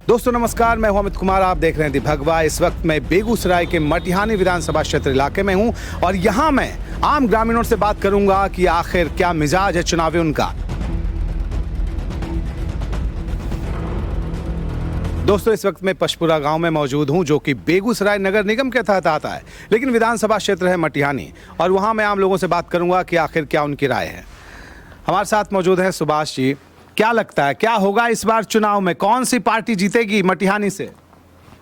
दोस्तों नमस्कार, मैं हूं अमित कुमार। आप देख रहे हैं दी भगवा। इस वक्त मैं बेगूसराय के मटिहानी विधानसभा क्षेत्र इलाके में हूं और यहां मैं आम ग्रामीणों से बात करूंगा कि आखिर क्या मिजाज है चुनावी उनका। दोस्तों इस वक्त मैं पशपुरा गांव में मौजूद हूं जो कि बेगूसराय नगर निगम के तहत आता है, लेकिन विधानसभा क्षेत्र है मटिहानी और वहां मैं आम लोगों से बात करूंगा कि आखिर क्या उनकी राय है। हमारे साथ मौजूद है सुभाष जी। क्या लगता है क्या होगा इस बार चुनाव में, कौन सी पार्टी जीतेगी मटिहानी से?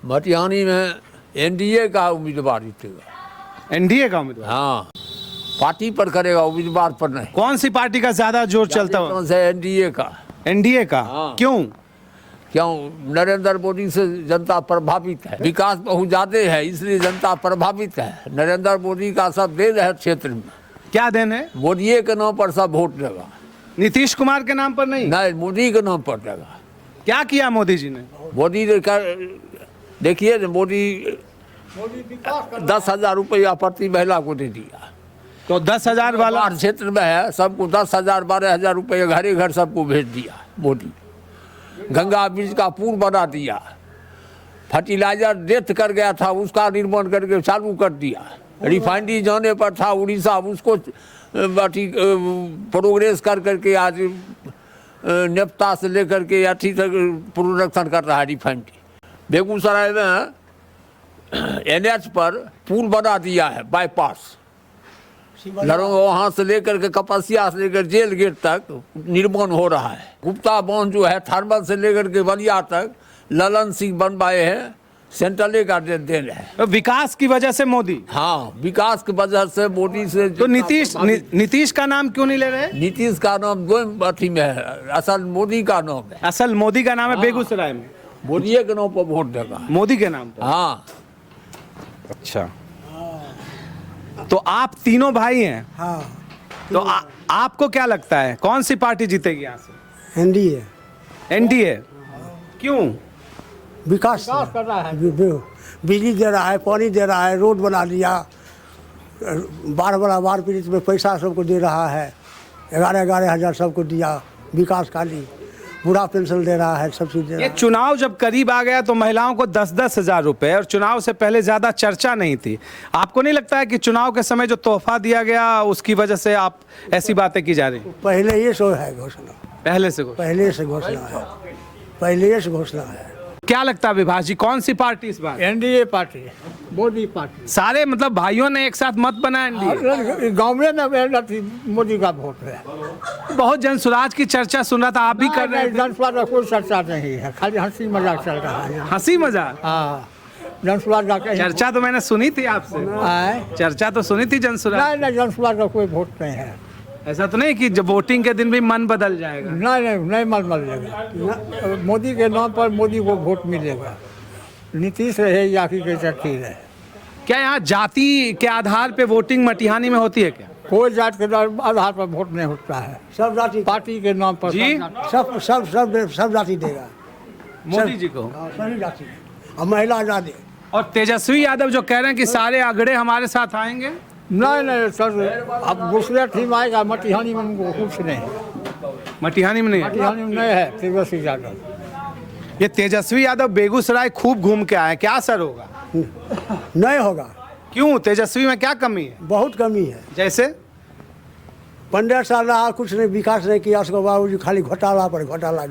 मटिहानी में एनडीए का उम्मीदवार जीतेगा। एनडीए का उम्मीदवार? हाँ, पार्टी पर करेगा, उम्मीदवार पर नहीं। कौन सी पार्टी का ज्यादा जोर चलता है? कौन सा? एनडीए का। एनडीए का? हाँ। क्यों? नरेंद्र मोदी से जनता प्रभावित है, विकास बहुत ज्यादा है इसलिए जनता प्रभावित है। नरेंद्र मोदी का सब देन है क्षेत्र में। क्या देन है? मोदी के नाम पर सब वोट देगा। नीतीश कुमार के नाम पर नहीं? नहीं, मोदी के नाम पर देगा। क्या किया मोदी जी ने? मोदी ने देखिए, मोदी 10,000 रुपया प्रति महिला को दे दिया। तो 10,000 वाला क्षेत्र में है, सबको 10,000 12,000 रुपये घरे घर सबको भेज दिया मोदी। गंगा ब्रिज का पुल बना दिया। फर्टिलाइजर डेथ कर गया था, उसका निर्माण करके चालू कर दिया। रिफाइनरी जाने पर था उड़ीसा, उसको प्रोग्रेस कर करके आज नेप्ता से लेकर के अठी तक प्रोडक्शन कर रहा है रिफाइनरी। बेगूसराय में एनएच पर पुल बना दिया है, बाईपास वहाँ से लेकर के कपसिया से लेकर जेल गेट तक निर्माण हो रहा है। गुप्ता बांध जो है थर्मल से लेकर के बलिया तक ललन सिंह बनवाए हैं, सेंट्रल का देन है। विकास की वजह से मोदी? हाँ, विकास की वजह से मोदी से। तो नीतीश का नाम क्यों नहीं ले रहे? नीतीश का नाम दो अथी में है, असल मोदी का नाम है। असल मोदी का नाम है बेगूसराय में? मोदी के नाम पर वोट देगा। मोदी के नाम पर? हाँ। अच्छा, तो आप तीनों भाई हैं? हाँ। तो आपको क्या लगता है कौन सी पार्टी जीतेगी यहाँ से? एनडीए। एनडीए? क्यों? विकास कर रहा है, बिजली दे रहा है, पानी दे रहा है, रोड बना दिया, बाढ़ पीड़ित में पैसा सबको दे रहा है, 11,000 हज़ार सबको दिया, विकास खाली बुरा पेंशन दे रहा है, सब चीज़ दे रहा है। ये चुनाव जब करीब आ गया तो महिलाओं को 10-10 हज़ार रुपए, और चुनाव से पहले ज़्यादा चर्चा नहीं थी। आपको नहीं लगता है कि चुनाव के समय जो तोहफा दिया गया उसकी वजह से आप ऐसी बातें की जा रही? पहले ये सो है घोषणा, पहले से घोषणा है। क्या लगता है विभास जी, कौन सी पार्टी इस बार? NDA party, Modi party. सारे मतलब भाइयों ने एक साथ मत बनाया एनडीए? गाँव में मोदी का वोट है। बहुत जनसुराज की चर्चा सुन रहा था, आप भी कर रहे हैं? जनसुराज का कोई चर्चा नहीं है, खाली हंसी मजाक चल रहा है। हंसी मजाक? हाँ, जनसुराज का चर्चा तो मैंने सुनी थी आपसे। चर्चा तो सुनी थी जनसुराज? नहीं, जनसुराज का कोई वोट नहीं है। ऐसा तो नहीं कि जब वोटिंग के दिन भी मन बदल जाएगा? नहीं मन बदलेगा। मोदी के नाम पर मोदी को वोट मिलेगा। नीतीश रहे या कि चट्टी रहे। क्या यहाँ जाति के आधार पे वोटिंग मटिहानी में होती है क्या? कोई जात के आधार पर वोट नहीं होता है, सब जाति पार्टी के नाम पर। जी? सब जाति देगा मोदी जी को? सभी जाति और महिला आजादी। और तेजस्वी यादव जो कह रहे हैं कि सारे आंकड़े हमारे साथ आएंगे? नहीं सर, अब दूसरा टीम आएगा। मटिहानी में उनको कुछ नहीं, मटिहानी में नहीं? मटिहानी में नहीं है तेजस्वी यादव। ये तेजस्वी यादव बेगूसराय खूब घूम के आए, क्या असर होगा? नहीं होगा। क्यों? तेजस्वी में क्या कमी है? बहुत कमी है। जैसे 15 साल रहा, कुछ नहीं, विकास नहीं किया। उसके बावजूद खाली घोटाला पर घोटाला।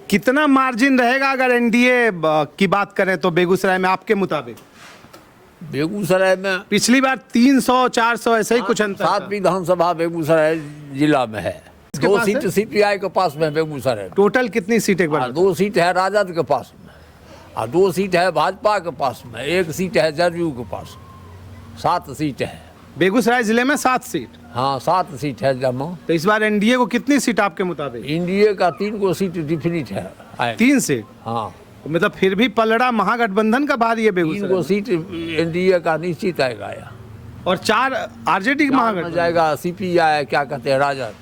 कितना मार्जिन रहेगा अगर एनडीए की बात करें तो बेगूसराय में आपके मुताबिक? बेगूसराय में पिछली बार 300-400 ऐसे ही कुछ अंतर 7 विधानसभा बेगूसराय जिला में है। 2 सीट सीपीआई के पास में बेगूसराय। टोटल कितनी सीटें? 2 सीट है राजद के पास में और 2 सीट है भाजपा के पास में, 1 सीट है जदयू के पास। 7 सीट है बेगूसराय जिले में। 7 सीट? हाँ, 7 सीट है जमा। तो इस बार एनडीए को कितनी सीट आपके मुताबिक? एनडीए का 3 को सीट डिफिनिट है। 3 सीट? हाँ, मतलब फिर भी पलड़ा महागठबंधन का भारी है 3 बेगूसराय। को सीट एनडीए का निश्चित आएगा। और 4 आरजेडी का महागठबंधन जाएगा। सीपीआई क्या कहते हैं, राजद।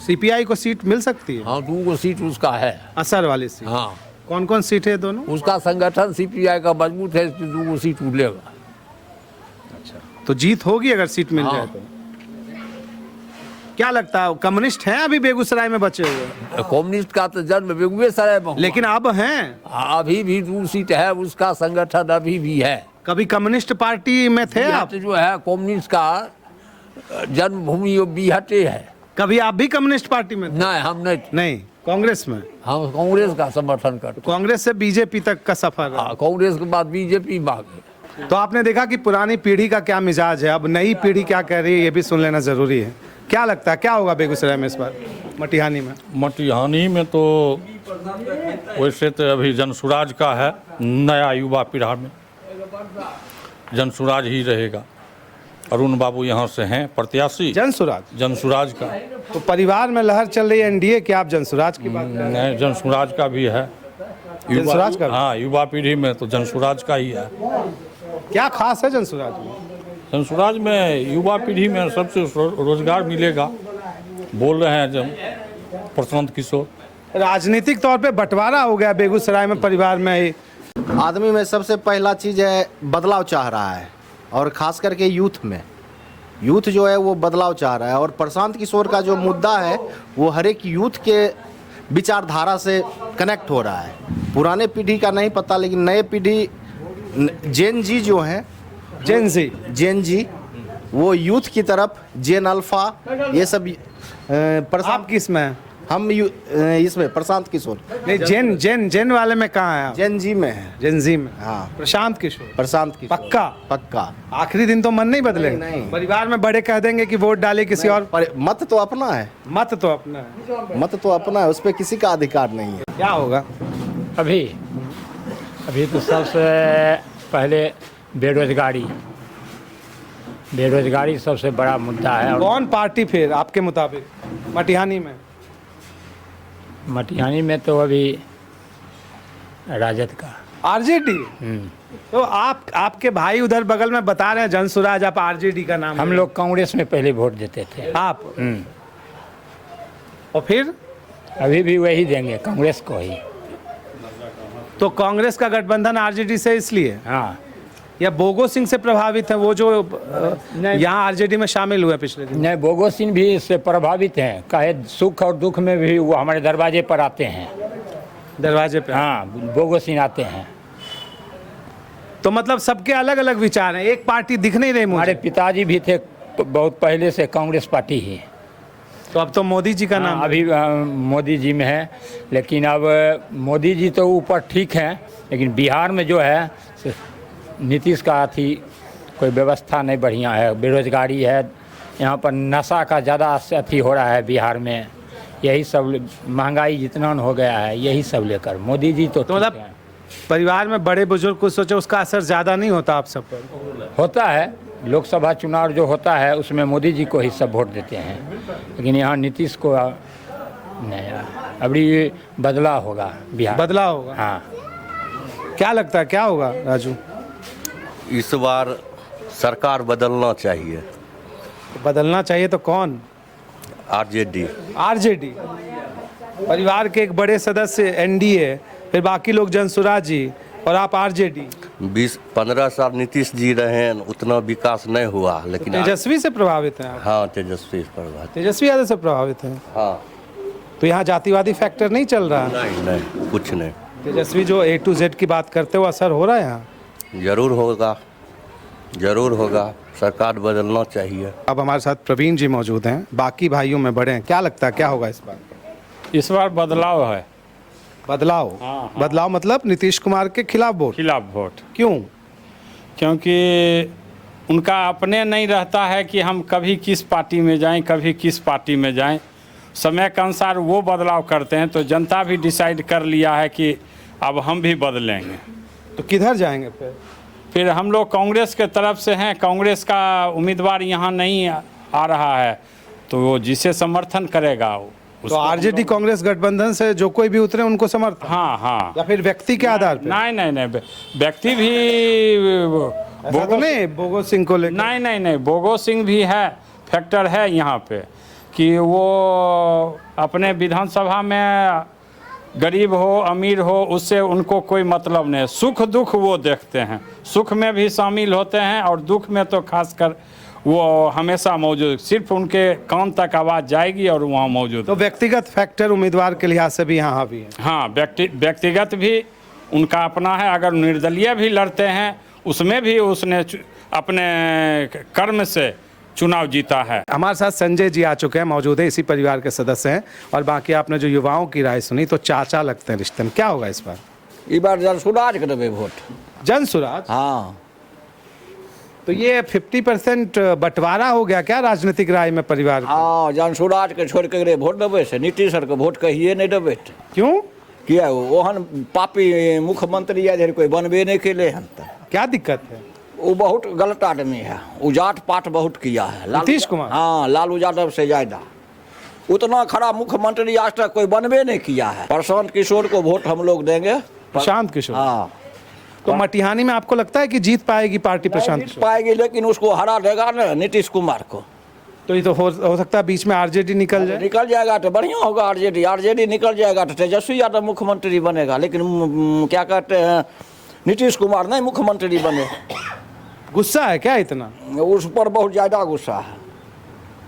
सीपीआई को सीट मिल सकती है? हाँ, 2 को सीट उसका है, असर वाली सीट। हाँ। कौन कौन सीट है दोनों? उसका संगठन सीपीआई का मजबूत है, 2 को सीट लेगा। अच्छा, तो जीत होगी अगर सीट मिल जाए तो? क्या लगता है कम्युनिस्ट हैं अभी बेगूसराय में बचे हुए? कम्युनिस्ट का तो जन्म बेगूसराय में हुआ। लेकिन अब हैं। अभी भी 2 सीट है, उसका संगठन अभी भी है। कभी कम्युनिस्ट पार्टी में थे आप? बिहट जो है कम्युनिस्ट का जन्मभूमि बिहटे है। कभी आप भी कम्युनिस्ट पार्टी में थे? नहीं, हम नहीं, नहीं, कांग्रेस में। हम कांग्रेस का समर्थन करते। कांग्रेस से बीजेपी तक का सफर रहा। कांग्रेस के बाद बीजेपी मांगे। तो आपने देखा कि पुरानी पीढ़ी का क्या मिजाज है, अब नई पीढ़ी क्या कह रही है ये भी सुन लेना जरूरी है। क्या लगता है क्या होगा बेगूसराय में इस बार, मटिहानी में? मटिहानी में तो वैसे तो अभी जनसुराज का है, नया युवा पीढ़ी में जनसुराज ही रहेगा। अरुण बाबू यहाँ से हैं प्रत्याशी जनसुराज। जनसुराज का। तो परिवार में लहर चल रही है एनडीए की, आप जनसुराज की बात कर रहे हैं? नहीं, जनसुराज का भी है। जनसुराज का? हाँ, युवा पीढ़ी में तो जनसुराज का ही है। क्या खास है जनसुराज में? जनसुराज में युवा पीढ़ी में सबसे रोजगार मिलेगा, बोल रहे हैं जब प्रशांत किशोर। राजनीतिक तौर पे बंटवारा हो गया बेगूसराय में परिवार में ही। आदमी में सबसे पहला चीज़ है बदलाव चाह रहा है, और ख़ास करके यूथ में। यूथ जो है वो बदलाव चाह रहा है, और प्रशांत किशोर का जो मुद्दा है वो हर एक यूथ के विचारधारा से कनेक्ट हो रहा है। पुराने पीढ़ी का नहीं पता, लेकिन नए पीढ़ी जेन जी जो हैं, जेन जी वो यूथ की तरफ, जेन अल्फा ये सब आप किस में हैं? हम इसमें प्रशांत किशोर नहीं, जेन वाले में कहाँ है आप? जेन जी में है। जेन जी में। हाँ, प्रशांत किशोर। प्रशांत किशोर पक्का? पक्का। आखिरी दिन तो मन नहीं बदलेगा? नहीं। परिवार में बड़े कह देंगे कि वोट डाले किसी और। मत तो अपना है, मत तो अपना है। मत तो अपना है, उस पर किसी का अधिकार नहीं है। क्या होगा? अभी तो सबसे पहले बेरोजगारी सबसे बड़ा मुद्दा है। और कौन पार्टी फिर आपके मुताबिक मटिहानी में? मटिहानी में तो अभी राजद का। आरजेडी? तो आपके भाई उधर बगल में बता रहे हैं जनसुराज, आप आरजेडी का नाम? हम लोग कांग्रेस में पहले वोट देते थे। आप? और फिर अभी भी वही देंगे, कांग्रेस को ही। तो कांग्रेस का गठबंधन आरजेडी से इसलिए? हाँ, या बोगो सिंह से प्रभावित है वो जो यहाँ आरजेडी में शामिल हुए पिछले दिन? नहीं, बोगो सिंह भी इससे प्रभावित हैं। काहे सुख और दुख में भी वो हमारे दरवाजे पर आते हैं। दरवाजे पे? हाँ, बोगो सिंह आते हैं। तो मतलब सबके अलग अलग विचार हैं, एक पार्टी दिख नहीं रही हमारे मुझे। पिताजी भी थे बहुत पहले से कांग्रेस पार्टी ही। तो अब तो मोदी जी का नाम? अभी मोदी जी में है, लेकिन अब मोदी जी तो ऊपर ठीक है, लेकिन बिहार में जो है नीतीश का अथी कोई व्यवस्था नहीं बढ़िया है। बेरोजगारी है, यहाँ पर नशा का ज़्यादा अथी हो रहा है बिहार में। यही सब, महंगाई जितना हो गया है, यही सब लेकर मोदी जी तो मतलब परिवार में बड़े बुजुर्ग कुछ सोचे, उसका असर ज़्यादा नहीं होता आप सब पर? होता है। लोकसभा चुनाव जो होता है उसमें मोदी जी को ही सब वोट देते हैं, लेकिन यहाँ नीतीश को नहीं। अभी बदलाव होगा बिहार। बदलाव होगा? हाँ। क्या लगता है क्या होगा राजू? इस बार सरकार बदलना चाहिए। बदलना चाहिए तो कौन? आरजेडी। आरजेडी? परिवार के एक बड़े सदस्य एनडीए, फिर बाकी लोग जनसुराज जी, और आप आरजेडी। 20-15 साल नीतीश जी रहे हैं, उतना विकास नहीं हुआ, लेकिन तेजस्वी से प्रभावित हैं आप? हाँ, तेजस्वी प्रभावित। तेजस्वी यादव से प्रभावित हैं? हाँ। तो यहाँ जातिवादी फैक्टर नहीं चल रहा? नहीं, कुछ नहीं। तेजस्वी जो A to Z की बात करते हो, असर हो रहा है यहाँ? जरूर होगा। सरकार बदलना चाहिए। अब हमारे साथ प्रवीण जी मौजूद हैं, बाकी भाइयों में बड़े हैं। क्या लगता है क्या होगा इस बार? इस बार बदलाव है। बदलाव? बदलाव मतलब नीतीश कुमार के खिलाफ वोट? खिलाफ वोट। क्यों? क्योंकि उनका अपने नहीं रहता है कि हम कभी किस पार्टी में जाएं, कभी किस पार्टी में जाएं। समय के अनुसार वो बदलाव करते हैं, तो जनता भी डिसाइड कर लिया है कि अब हम भी बदलेंगे। तो किधर जाएंगे फिर हम लोग कांग्रेस के तरफ से हैं। कांग्रेस का उम्मीदवार यहाँ नहीं आ रहा है, तो वो जिसे समर्थन करेगा तो आरजेडी कांग्रेस गठबंधन से जो कोई भी उतरे उनको समर्थन? हाँ। या फिर व्यक्ति के आधार पर? नहीं, व्यक्ति भी तो नहीं बोगो सिंह को लेकर? नहीं, बोगो सिंह भी है, फैक्टर है यहाँ पे कि वो अपने विधानसभा में गरीब हो अमीर हो उससे उनको कोई मतलब नहीं। सुख दुख वो देखते हैं, सुख में भी शामिल होते हैं और दुख में तो खासकर वो हमेशा मौजूद, सिर्फ उनके कान तक आवाज़ जाएगी और वहाँ मौजूद। तो व्यक्तिगत फैक्टर उम्मीदवार के लिहाज से भी यहाँ हावी है। हाँ, व्यक्तिगत भी उनका अपना है। अगर निर्दलीय भी लड़ते हैं उसमें भी उसने अपने कर्म से चुनाव जीता है। हमारे साथ संजय जी आ चुके हैं, मौजूद है, इसी परिवार के सदस्य हैं। और बाकी आपने जो युवाओं की राय सुनी तो चाचा लगते हैं रिश्ते में, क्या होगा इस बार? ई बार जनसुराज के देवे वोट। जन सुराज? हाँ, तो ये 50% बंटवारा हो गया क्या राजनीतिक राय में परिवार का? हाँ, जनसुराज के छोड़ के वोट देवे से नीतीश सर के वोट कहिए नहीं देवे। क्यों? किया ओहन पापी मुख्यमंत्री है कोई बनबे नहीं केले हन तक। क्या दिक्कत है? वो बहुत गलत आदमी है, उजाट पाट बहुत किया है नीतीश कुमार? हाँ, लालू यादव से ज्यादा। उतना खराब मुख्यमंत्री आज तक कोई बनबे नहीं किया है। प्रशांत किशोर को वोट हम लोग देंगे। प्रशांत किशोर? हाँ, तो मटिहानी में आपको लगता है कि जीत पाएगी पार्टी प्रशांत जीत किशोर? पाएगी, लेकिन उसको हरा देगा ना नीतीश कुमार को। तो ये तो हो सकता है बीच में आरजेडी निकल जाए। निकल जाएगा तो बढ़िया होगा। आरजेडी निकल जाएगा तो तेजस्वी यादव मुख्यमंत्री बनेगा। लेकिन क्या कहते हैं, नीतीश कुमार नहीं मुख्यमंत्री बने। गुस्सा है क्या इतना? उस पर बहुत ज़्यादा गुस्सा है।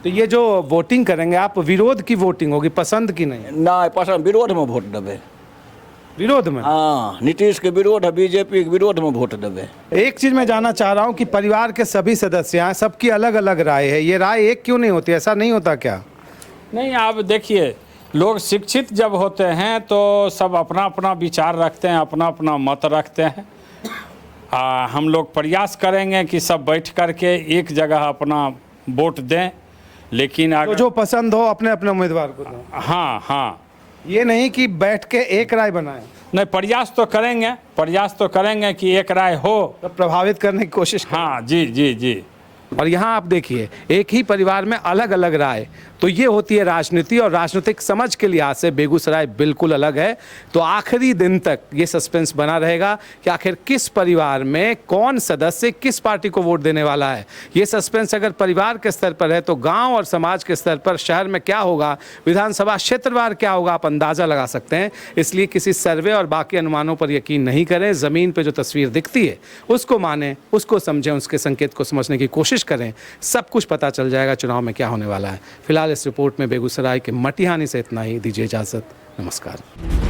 तो ये जो वोटिंग करेंगे आप, विरोध की वोटिंग होगी, पसंद की नहीं? नहीं, पसंद विरोध में वोट देवे। विरोध में? हाँ, नीतीश के विरोध है, बीजेपी के विरोध में वोट देवे। एक चीज मैं जानना चाह रहा हूँ कि परिवार के सभी सदस्य हैं, सबकी अलग अलग राय है, ये राय एक क्यों नहीं होती? ऐसा नहीं होता क्या? नहीं, आप देखिए, लोग शिक्षित जब होते हैं तो सब अपना अपना विचार रखते हैं, अपना अपना मत रखते हैं। हम लोग प्रयास करेंगे कि सब बैठ करके एक जगह अपना वोट दें, लेकिन तो अगर जो पसंद हो अपने अपने उम्मीदवार को दें। हाँ हाँ, ये नहीं कि बैठ के एक राय बनाएं। नहीं, प्रयास तो करेंगे कि एक राय हो। तो प्रभावित करने की कोशिश करें। हाँ जी जी जी। और यहाँ आप देखिए, एक ही परिवार में अलग अलग राय, तो ये होती है राजनीति। और राजनीतिक समझ के लिहाज से बेगूसराय बिल्कुल अलग है। तो आखिरी दिन तक ये सस्पेंस बना रहेगा कि आखिर किस परिवार में कौन सदस्य किस पार्टी को वोट देने वाला है। ये सस्पेंस अगर परिवार के स्तर पर है तो गांव और समाज के स्तर पर शहर में क्या होगा, विधानसभा क्षेत्रवार क्या होगा, आप अंदाज़ा लगा सकते हैं। इसलिए किसी सर्वे और बाकी अनुमानों पर यकीन नहीं करें। ज़मीन पर जो तस्वीर दिखती है उसको मानें, उसको समझें, उसके संकेत को समझने की कोशिश करें। सब कुछ पता चल जाएगा चुनाव में क्या होने वाला है। फिलहाल इस रिपोर्ट में बेगूसराय के मटिहानी से इतना ही। दीजिए इजाज़त, नमस्कार।